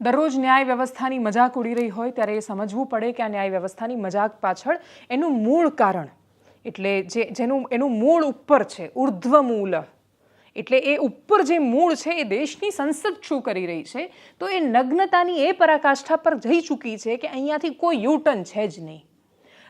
દરરોજ ન્યાય વ્યવસ્થાની મજાક ઉડી રહી હોય ત્યારે એ સમજવું પડે કે આ ન્યાય વ્યવસ્થાની મજાક પાછળ એનું મૂળ કારણ એટલે એનું મૂળ ઉપર છે, ઉર્ધ્વ મૂલ, એટલે એ ઉપર જે મૂળ છે એ દેશની સંસદ શું કરી રહી છે, તો એ નગ્નતાની એ પરાકાષ્ઠા પર જઈ ચૂકી છે કે અહીંયાથી કોઈ યુટર્ન છે જ નહીં.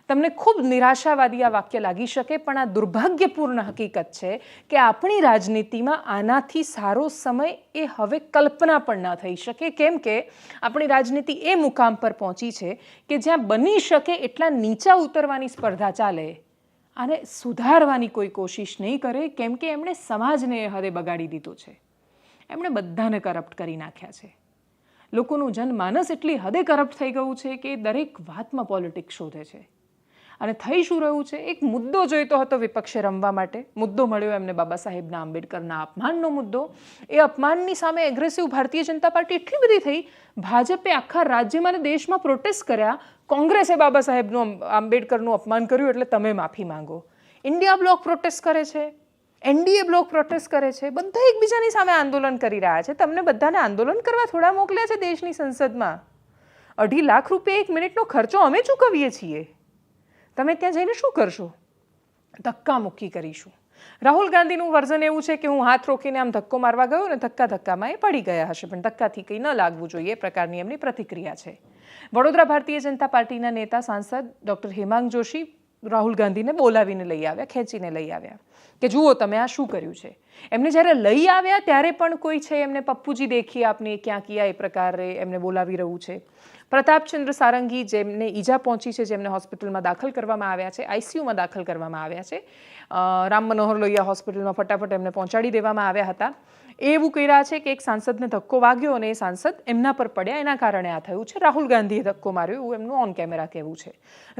તમને ખૂબ નિરાશાવાદી આ વાક્ય લાગી શકે, પણ આ દુર્ભાગ્યપૂર્ણ હકીકત છે કે આપણી રાજનીતિમાં આનાથી સારો સમય એ હવે કલ્પના પણ ન થઈ શકે, કેમ કે આપણી રાજનીતિ એ મુકામ પર પહોંચી છે કે જ્યાં બની શકે એટલા નીચા ઉતરવાની સ્પર્ધા ચાલે. આને સુધારવાની કોઈ કોશિશ નહીં કરે, કેમ કે એમણે સમાજને એ હદે બગાડી દીધો છે. એમણે બધાને કરપ્ટ કરી નાખ્યા છે. લોકોનું જનમાનસ એટલી હદે કરપ્ટ થઈ ગયું છે કે દરેક વાતમાં પોલિટિક્સ શોધે છે. અને થઈ શું રહ્યું છે, એક મુદ્દો જોઈતો હતો વિપક્ષે રમવા માટે, મુદ્દો મળ્યો એમને બાબા સાહેબના આંબેડકરના અપમાનનો મુદ્દો. એ અપમાનની સામે એગ્રેસિવ ભારતીય જનતા પાર્ટી એટલી બધી થઈ, ભાજપે આખા રાજ્યમાં અને દેશમાં પ્રોટેસ્ટ કર્યા. કોંગ્રેસે બાબા સાહેબનું આંબેડકરનું અપમાન કર્યું એટલે તમે માફી માંગો. ઇન્ડિયા બ્લોક પ્રોટેસ્ટ કરે છે, એનડીએ બ્લોક પ્રોટેસ્ટ કરે છે, બધા એકબીજાની સામે આંદોલન કરી રહ્યા છે. તમને બધાને આંદોલન કરવા થોડા મોકલ્યા છે દેશની સંસદમાં? 2.5 લાખ રૂપિયા 1 મિનિટનો ખર્ચો અમે ચૂકવીએ છીએ. તમે ત્યાં જઈને શું કરશો? ધક્કા મુક્કી કરીશું. રાહુલ ગાંધીનું વર્ઝન એવું છે કે હું હાથ રોકીને આમ ધક્કો મારવા ગયો ને ધક્કામાં એ પડી ગયા હશે, પણ ધક્કાથી કંઈ ન લાગવું જોઈએ એ પ્રકારની એમની પ્રતિક્રિયા છે. વડોદરા ભારતીય જનતા પાર્ટીના નેતા સાંસદ ડૉક્ટર હેમાંગ જોશી રાહુલ ગાંધીને બોલાવીને લઈ આવ્યા, ખેંચીને લઈ આવ્યા કે જુઓ તમે આ શું કર્યું છે. એમને જ્યારે લઈ આવ્યા ત્યારે પણ કોઈ છે એમને પપ્પુજી દેખી આપને ક્યાં કિયા એ પ્રકારે એમને બોલાવી રહ્યું છે. પ્રતાપચંદ્ર સારંગી જેમને ઈજા પહોંચી છે, જેમને હોસ્પિટલમાં દાખલ કરવામાં આવ્યા છે, આઈસીયુમાં દાખલ કરવામાં આવ્યા છે, રામ મનોહર લોહિયા હોસ્પિટલમાં ફટાફટ એમને પહોંચાડી દેવામાં આવ્યા હતા. એ એવું કહી રહ્યા છે કે એક સાંસદને ધક્કો વાગ્યો અને એ સાંસદ એમના પર પડ્યા, એના કારણે આ થયું છે. રાહુલ ગાંધીએ ધક્કો માર્યો એવું એમનું ઓન કેમેરા કહેવું છે.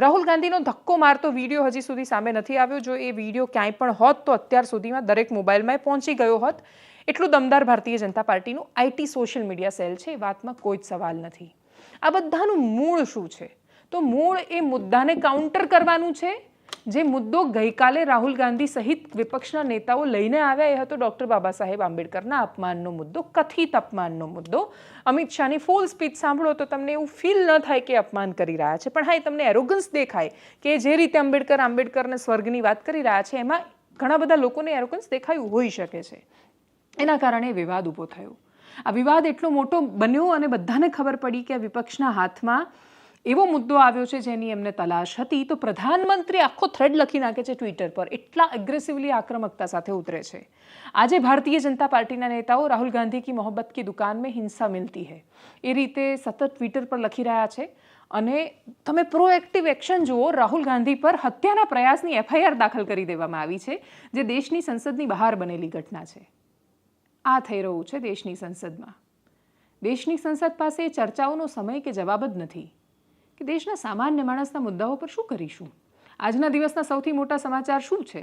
રાહુલ ગાંધીનો ધક્કો મારતો વિડીયો હજી સુધી સામે નથી આવ્યો. જો એ વિડીયો ક્યાંય પણ હોત તો અત્યાર સુધીમાં દરેક મોબાઈલમાં પહોંચી ગયો હોત. એટલું દમદાર ભારતીય જનતા પાર્ટીનું આઈટી સોશિયલ મીડિયા સેલ છે, એ વાતમાં કોઈ જ સવાલ નથી. આ બધાનું મૂળ શું છે? તો મૂળ એ મુદ્દાને કાઉન્ટર કરવાનું છે. જે મુદ્દો ગઈકાલે રાહુલ ગાંધી સહિત વિપક્ષના નેતાઓ લઈને આવ્યા એ હતો ડૉક્ટર બાબા સાહેબ આંબેડકરના અપમાનનો મુદ્દો, કથિત અપમાનનો મુદ્દો. અમિત શાહની ફૂલ સ્પીચ સાંભળો તો તમને એવું ફીલ ન થાય કે અપમાન કરી રહ્યા છે, પણ હા, તમને એરોગન્સ દેખાય કે જે રીતે આંબેડકરને સ્વર્ગની વાત કરી રહ્યા છે એમાં ઘણા બધા લોકોને એરોગન્સ દેખાયું હોઈ શકે છે. એના કારણે વિવાદ ઊભો થયો. આ વિવાદ એટલો મોટો બન્યો અને બધાને ખબર પડી કે વિપક્ષના હાથમાં એવો મુદ્દો આવ્યો છે જેની એમને તલાશ હતી. તો પ્રધાનમંત્રી આખો થ્રેડ લખી નાખે છે ટ્વિટર પર, એટલા એગ્રેસિવલી આક્રમકતા સાથે ઉતરે છે. આજે ભારતીય જનતા પાર્ટીના નેતાઓ રાહુલ ગાંધી કી મોહબ્બત કી દુકાન મેં હિંસા મિલતી હૈ એ રીતે સતત ટ્વિટર પર લખી રહ્યા છે. અને તમે પ્રોએક્ટિવ એક્શન જુઓ, રાહુલ ગાંધી પર હત્યાના પ્રયાસની એફઆઈઆર દાખલ કરી દેવામાં આવી છે, જે દેશની સંસદની બહાર બનેલી ઘટના છે. આ થઈ રહ્યું છે દેશની સંસદમાં. દેશની સંસદ પાસે ચર્ચાઓનો સમય કે જવાબ જ નથી કે દેશના સામાન્ય માણસના મુદ્દાઓ પર શું કરીશું. આજના દિવસના સૌથી મોટા સમાચાર શું છે?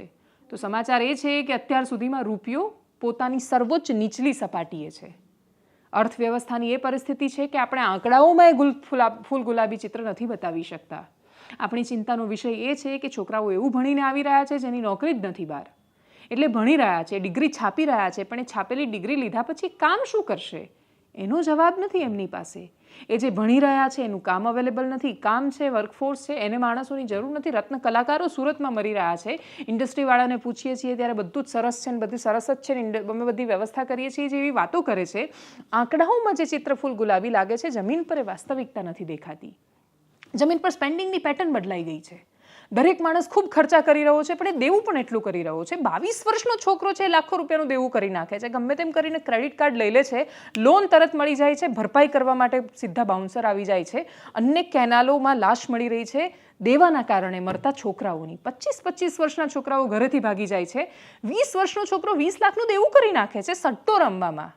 તો સમાચાર એ છે કે અત્યાર સુધીમાં રૂપિયો પોતાની સર્વોચ્ચ નીચલી સપાટીએ છે. અર્થવ્યવસ્થાની એ પરિસ્થિતિ છે કે આપણે આંકડાઓમાં ફૂલ ગુલાબી ચિત્ર નથી બતાવી શકતા. આપણી ચિંતાનો વિષય એ છે કે છોકરાઓ એવું ભણીને આવી રહ્યા છે જેની નોકરી જ નથી બહાર. એટલે ભણી રહ્યા છે, ડિગ્રી છાપી રહ્યા છે, પણ એ છાપેલી ડિગ્રી લીધા પછી કામ શું કરશે એનો જવાબ નથી એમની પાસે. એ જે ભણી રહ્યા છે એનું કામ અવેલેબલ નથી. કામ છે, વર્કફોર્સ છે, એને માણસોની જરૂર નથી. રત્ન કલાકારો સુરતમાં મરી રહ્યા છે. ઇન્ડસ્ટ્રીવાળાને પૂછીએ છીએ ત્યારે બધું જ સરસ છે ને બધું સરસ જ છે ને અમે બધી વ્યવસ્થા કરીએ છીએ જેવી વાતો કરે છે. આંકડાઓમાં જે ચિત્ર ફૂલ ગુલાબી લાગે છે, જમીન પર એ વાસ્તવિકતા નથી દેખાતી. જમીન પર સ્પેન્ડિંગની પેટર્ન બદલાઈ ગઈ છે. દરેક માણસ ખૂબ ખર્ચા કરી રહ્યો છે, પણ એ દેવું પણ એટલું કરી રહ્યો છે. 22 વર્ષનો છોકરો છે, લાખો રૂપિયાનું દેવું કરી નાખે છે. ગમે તેમ કરીને ક્રેડિટ કાર્ડ લઈ લે છે, લોન તરત મળી જાય છે, ભરપાઈ કરવા માટે સીધા બાઉન્સર આવી જાય છે. અનેક કેનાલોમાં લાશ મળી રહી છે દેવાના કારણે મરતા છોકરાઓની. 25 વર્ષના છોકરાઓ ઘરેથી ભાગી જાય છે. 20 વર્ષનો છોકરો 20 લાખનું દેવું કરી નાખે છે સટ્ટો રમવામાં.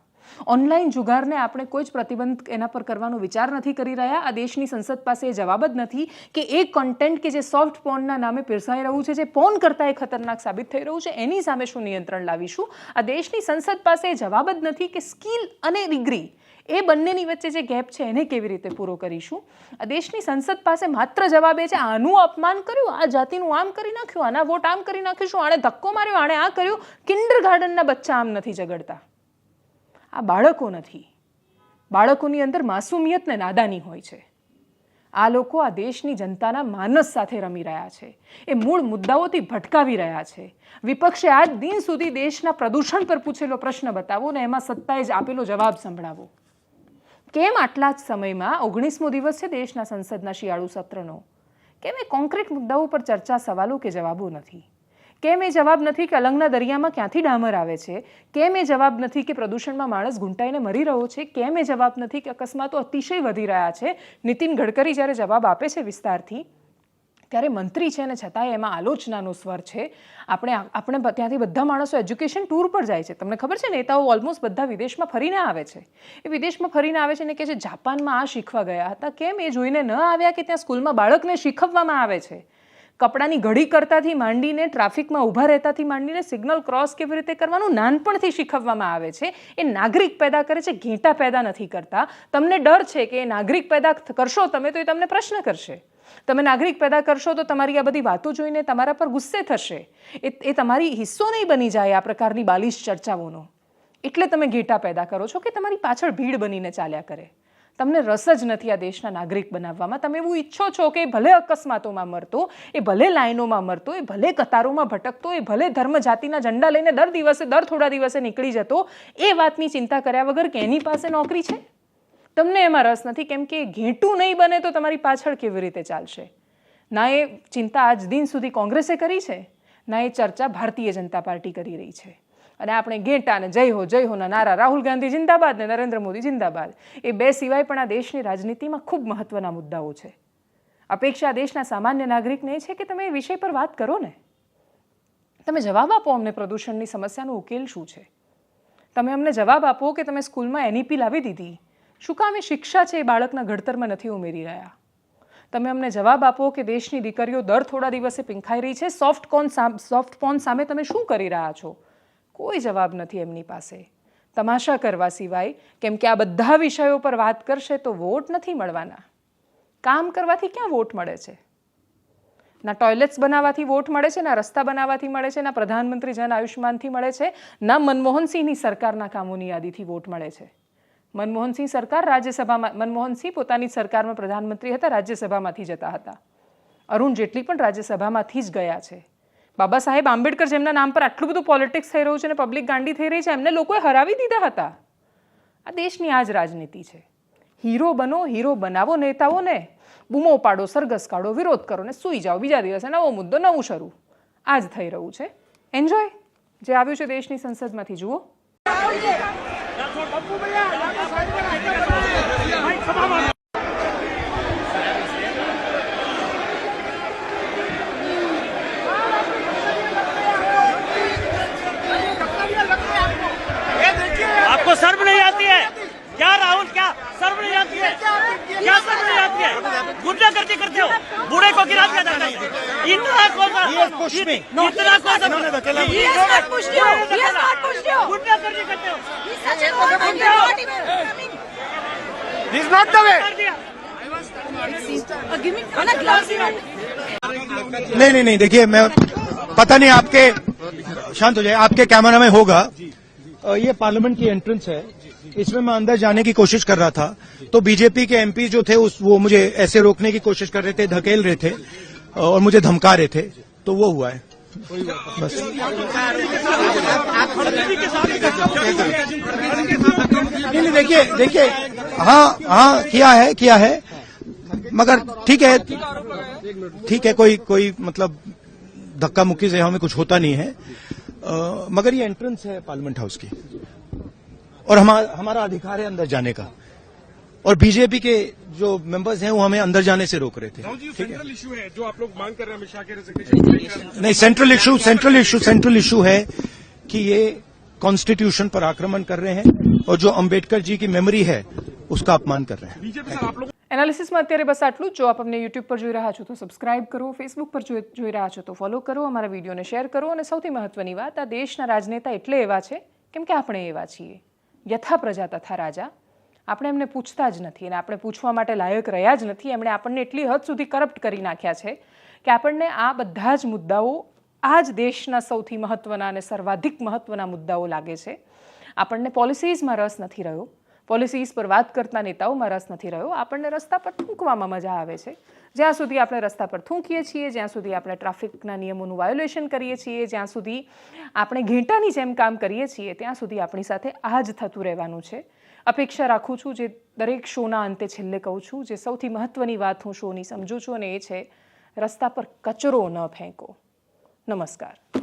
ઓનલાઈન જુગારને આપણે કોઈ જ પ્રતિબંધ એના પર કરવાનો વિચાર નથી કરી રહ્યા. આ દેશની સંસદ પાસે એ જવાબ જ નથી કે એ કન્ટેન્ટ કે જે સોફ્ટ પોર્નના નામે પીરસાઈ રહ્યું છે, જે પોર્ન કરતાં એ ખતરનાક સાબિત થઈ રહ્યું છે, એની સામે શું નિયંત્રણ લાવીશું. આ દેશની સંસદ પાસે એ જવાબ જ નથી કે સ્કિલ અને ડિગ્રી એ બંનેની વચ્ચે જે ગેપ છે એને કેવી રીતે પૂરો કરીશું. આ દેશની સંસદ પાસે માત્ર જવાબ એ છે આનું અપમાન કર્યું, આ જાતિનું આમ કરી નાખ્યું, આના વોટ આમ કરી નાખીશું, આણે ધક્કો માર્યો, આણે આ કર્યું. કિન્ડર ગાર્ડનના બચ્ચા આમ નથી ઝઘડતા. આ બાળકો નથી, બાળકોની અંદર માસૂમિયત ને નાદાની હોય છે. આ લોકો આ દેશની જનતાના માનસ સાથે રમી રહ્યા છે. એ મૂળ મુદ્દાઓથી ભટકાવી રહ્યા છે. વિપક્ષે આજ દિન સુધી દેશના પ્રદૂષણ પર પૂછેલો પ્રશ્ન બતાવો ને એમાં સત્તાએ જ આપેલો જવાબ સંભળાવો. કેમ આટલા જ સમયમાં 19મો દિવસ છે દેશના સંસદના શિયાળુ સત્રનો, કેમ એ કોન્ક્રીટ મુદ્દાઓ પર ચર્ચા, સવાલો કે જવાબો નથી? કેમ એ જવાબ નથી કે અલંગના દરિયામાં ક્યાંથી ડામર આવે છે? કેમ એ જવાબ નથી કે પ્રદૂષણમાં માણસ ઘૂંટાઈને મરી રહ્યો છે? કેમ એ જવાબ નથી કે અકસ્માતો અતિશય વધી રહ્યા છે? નીતિન ગડકરી જ્યારે જવાબ આપે છે વિસ્તારથી, ત્યારે મંત્રી છે ને છતાંય એમાં આલોચનાનો સ્વર છે. આપણે ત્યાંથી બધા માણસો એજ્યુકેશન ટૂર પર જાય છે. તમને ખબર છે, નેતાઓ ઓલમોસ્ટ બધા વિદેશમાં ફરીને આવે છે. એ વિદેશમાં ફરીને આવે છે ને કે છે જાપાનમાં આ શીખવા ગયા હતા. કેમ એ જોઈને ન આવ્યા કે ત્યાં સ્કૂલમાં બાળકને શીખવવામાં આવે છે? કપડાની ઘડી કરતાથી માંડીને, ટ્રાફિકમાં ઊભા રહેતાથી માંડીને સિગ્નલ ક્રોસ કેવી રીતે કરવાનું નાનપણથી શીખવવામાં આવે છે. એ નાગરિક પેદા કરે છે, ઘેટા પેદા નથી કરતા. તમને ડર છે કે એ નાગરિક પેદા કરશો તમે તો એ તમને પ્રશ્ન કરશે. તમે નાગરિક પેદા કરશો તો તમારી આ બધી વાતો જોઈને તમારા પર ગુસ્સે થશે. એ તમારી હિસ્સો નહીં બની જાય આ પ્રકારની બાલિશ ચર્ચાઓનો. એટલે તમે ઘેટા પેદા કરો છો કે તમારી પાછળ ભીડ બનીને ચાલ્યા કરે. તમને રસ જ નથી આ દેશના નાગરિક બનાવવામાં. તમે એવું ઈચ્છો છો કે ભલે અકસ્માતોમાં મરતો, એ ભલે લાઈનોમાં મરતો, એ ભલે કતારોમાં ભટકતો, એ ભલે ધર્મ જાતિના ઝંડા લઈને દર થોડા દિવસે નીકળી જતો. એ વાતની ચિંતા કર્યા વગર કે એની પાસે નોકરી છે, તમને એમાં રસ નથી. કેમ કે ઘેટું નહીં બને તો તમારી પાછળ કેવી રીતે ચાલશે? ના એ ચિંતા આજ દિન સુધી કોંગ્રેસે કરી છે, ના એ ચર્ચા ભારતીય જનતા પાર્ટી કરી રહી છે. અને આપણે ઘેટા ને જય હોના નારા રાહુલ ગાંધી જિંદાબાદ ને નરેન્દ્ર મોદી જિંદાબાદ, એ બે સિવાય પણ આ દેશની રાજનીતિમાં ખૂબ મહત્વના મુદ્દાઓ છે. અપેક્ષા દેશના સામાન્ય નાગરિકને એ છે કે તમે એ વિષય પર વાત કરો ને. તમે જવાબ આપો અમને, પ્રદૂષણની સમસ્યાનો ઉકેલ શું છે? તમે અમને જવાબ આપો કે તમે સ્કૂલમાં NEP લાવી દીધી, શું કામ એ શિક્ષા છે એ બાળકના ઘડતરમાં નથી ઉમેરી રહ્યા? તમે અમને જવાબ આપો કે દેશની દીકરીઓ દર થોડા દિવસે પીંખાઈ રહી છે, સોફ્ટ પોર્ન સામે તમે શું કરી રહ્યા છો? કોઈ જવાબ નથી એમની પાસે, તમાશા કરવા સિવાય. કેમ કે આ બધા વિષયો પર વાત કરશે તો વોટ નથી મળવાના. કામ કરવાથી ક્યાં વોટ મળે છે? ના ટોયલેટ્સ બનાવવાથી વોટ મળે છે, ના રસ્તા બનાવવાથી મળે છે, ના પ્રધાનમંત્રી જન આયુષ્માનથી મળે છે, ના મનમોહનસિંહની સરકારના કામોની યાદીથી વોટ મળે છે. મનમોહનસિંહ સરકાર રાજ્યસભામાં, મનમોહનસિંહ પોતાની સરકારમાં પ્રધાનમંત્રી હતા, રાજ્યસભામાંથી જતા હતા. અરુણ જેટલી પણ રાજ્યસભામાંથી જ ગયા છે. બાબા સાહેબ આંબેડકર, જેમના નામ પર આટલું બધું પોલિટિક્સ થઈ રહ્યું છે અને પબ્લિક ગાંડી થઈ રહી છે, એમને લોકોએ હરાવી દીધા હતા. આ દેશની આ જ રાજનીતિ છે. હીરો બનો, હીરો બનાવો નેતાઓને, બૂમો પાડો, સરઘસ કાઢો, વિરોધ કરો ને સૂઈ જાઓ. બીજા દિવસે નવો મુદ્દો, નવું શરૂ. આ જ થઈ રહ્યું છે. એન્જોય જે આવ્યું છે દેશની સંસદમાંથી જુઓ. आपको शर्म नहीं आती है क्या राहुल? क्या शर्म नहीं आती है? क्या शर्म नहीं आती है? गुंडा करके करते हो, बूढ़े को गिरा दिया जाता है. इतना कौन सा इतना कौन सा गुंडा करके करते हो? This is not the way. नहीं, देखिए मैं पता नहीं आपके, शांत हो जाए, आपके कैमरा में होगा. ये पार्लियामेंट की एंट्रेंस है, इसमें मैं अंदर जाने की कोशिश कर रहा था तो बीजेपी के एमपी जो थे वो मुझे ऐसे रोकने की कोशिश कर रहे थे, धकेल रहे थे और मुझे धमका रहे थे, तो वो हुआ है बस. नहीं देखिए हाँ किया है मगर ठीक है कोई मतलब धक्का मुक्की से हमें कुछ होता नहीं है. मगर ये एंट्रेंस है पार्लियामेंट हाउस की और हमारा अधिकार है अंदर जाने का, और बीजेपी के जो मेंबर्स हैं वो हमें अंदर जाने से रोक रहे थे. सेंट्रल इशू है जो आप लोग मांग कर रहे हैं, अमित शाह के रेजिग्नेशन. नहीं, सेंट्रल इशू है कि ये कॉन्स्टिट्यूशन पर आक्रमण कर रहे हैं और जो अंबेडकर जी की मेमोरी है उसका अपमान कर रहे हैं. बीजेपी सर आप लोग એનાલિસિસમાં અત્યારે બસ આટલું જ. જો આપ અમને યુટ્યુબ પર જોઈ રહ્યા છો તો સબસ્ક્રાઇબ કરો, ફેસબુક પર જોઈ રહ્યા છો તો ફોલો કરો, અમારા વિડીયોને શેર કરો. અને સૌથી મહત્વની વાત, આ દેશના રાજનેતા એટલે એવા છે કેમ કે આપણે એવા છીએ. યથા પ્રજા તથા રાજા. આપણે એમને પૂછતા જ નથી અને આપણે પૂછવા માટે લાયક રહ્યા જ નથી. એમણે આપણને એટલી હદ સુધી કરપ્ટ કરી નાખ્યા છે કે આપણને આ બધા જ મુદ્દાઓ આ જ દેશના સૌથી મહત્વના અને સર્વાધિક મહત્વના મુદ્દાઓ લાગે છે. આપણને પોલિસીઝમાં રસ નથી રહ્યો, પોલિસીઝ પર વાત કરતા નેતાઓમાં રસ નથી રહ્યો. આપણને રસ્તા પર થૂંકવામાં મજા આવે છે. જ્યાં સુધી આપણે રસ્તા પર થૂંકીએ છીએ, જ્યાં સુધી આપણે ટ્રાફિકના નિયમોનું વાયોલેશન કરીએ છીએ, જ્યાં સુધી આપણે ઘેટાની જેમ કામ કરીએ છીએ, ત્યાં સુધી આપણી સાથે આ જ થતું રહેવાનું છે. અપેક્ષા રાખું છું, જે દરેક શોના અંતે છેલ્લે કહું છું, જે સૌથી મહત્ત્વની વાત હું શોની સમજું છું, અને એ છે રસ્તા પર કચરો ન ફેંકો. નમસ્કાર.